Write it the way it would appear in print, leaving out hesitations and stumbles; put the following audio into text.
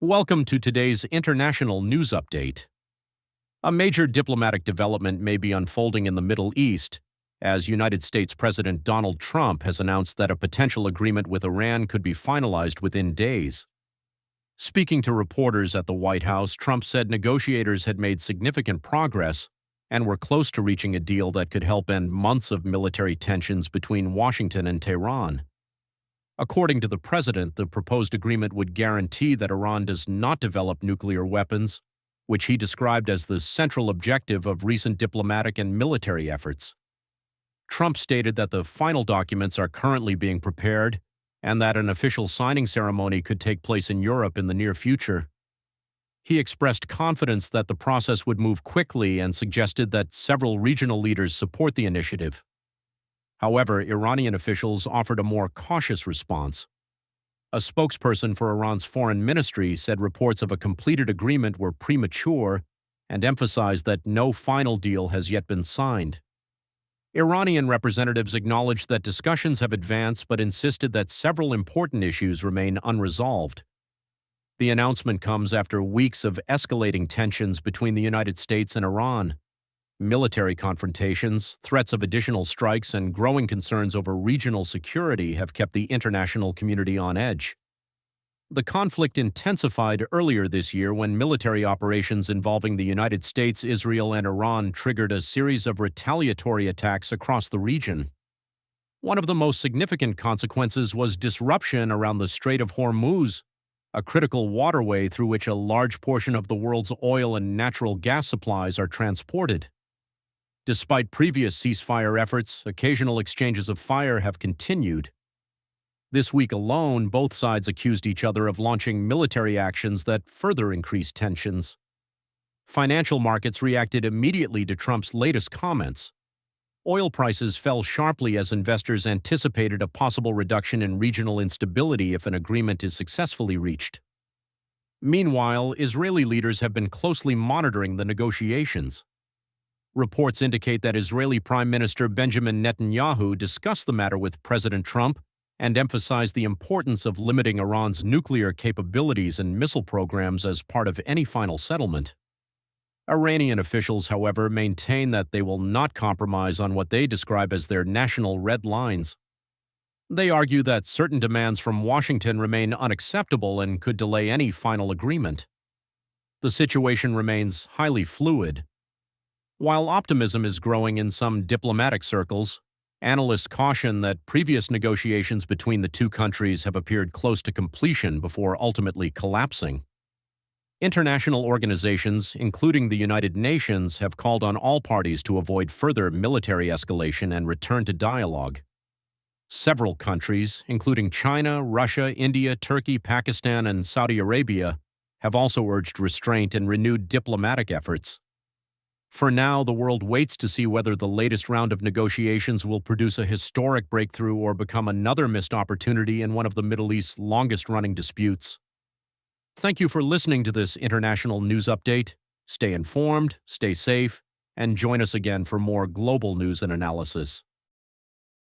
Welcome to today's international news update. A major diplomatic development may be unfolding in the Middle East, as United States President Donald Trump has announced that a potential agreement with Iran could be finalized within days. Speaking to reporters at the White House, Trump said negotiators had made significant progress and were close to reaching a deal that could help end months of military tensions between Washington and Tehran. According to the president, the proposed agreement would guarantee that Iran does not develop nuclear weapons, which he described as the central objective of recent diplomatic and military efforts. Trump stated that the final documents are currently being prepared and that an official signing ceremony could take place in Europe in the near future. He expressed confidence that the process would move quickly and suggested that several regional leaders support the initiative. However, Iranian officials offered a more cautious response. A spokesperson for Iran's foreign ministry said reports of a completed agreement were premature and emphasized that no final deal has yet been signed. Iranian representatives acknowledged that discussions have advanced but insisted that several important issues remain unresolved. The announcement comes after weeks of escalating tensions between the United States and Iran. Military confrontations, threats of additional strikes, and growing concerns over regional security have kept the international community on edge. The conflict intensified earlier this year when military operations involving the United States, Israel, and Iran triggered a series of retaliatory attacks across the region. One of the most significant consequences was disruption around the Strait of Hormuz, a critical waterway through which a large portion of the world's oil and natural gas supplies are transported. Despite previous ceasefire efforts, occasional exchanges of fire have continued. This week alone, both sides accused each other of launching military actions that further increased tensions. Financial markets reacted immediately to Trump's latest comments. Oil prices fell sharply as investors anticipated a possible reduction in regional instability if an agreement is successfully reached. Meanwhile, Israeli leaders have been closely monitoring the negotiations. Reports indicate that Israeli Prime Minister Benjamin Netanyahu discussed the matter with President Trump and emphasized the importance of limiting Iran's nuclear capabilities and missile programs as part of any final settlement. Iranian officials, however, maintain that they will not compromise on what they describe as their national red lines. They argue that certain demands from Washington remain unacceptable and could delay any final agreement. The situation remains highly fluid. While optimism is growing in some diplomatic circles, analysts caution that previous negotiations between the two countries have appeared close to completion before ultimately collapsing. International organizations, including the United Nations, have called on all parties to avoid further military escalation and return to dialogue. Several countries, including China, Russia, India, Turkey, Pakistan, and Saudi Arabia, have also urged restraint and renewed diplomatic efforts. For now, the world waits to see whether the latest round of negotiations will produce a historic breakthrough or become another missed opportunity in one of the Middle East's longest-running disputes. Thank you for listening to this international news update. Stay informed, stay safe, and join us again for more global news and analysis.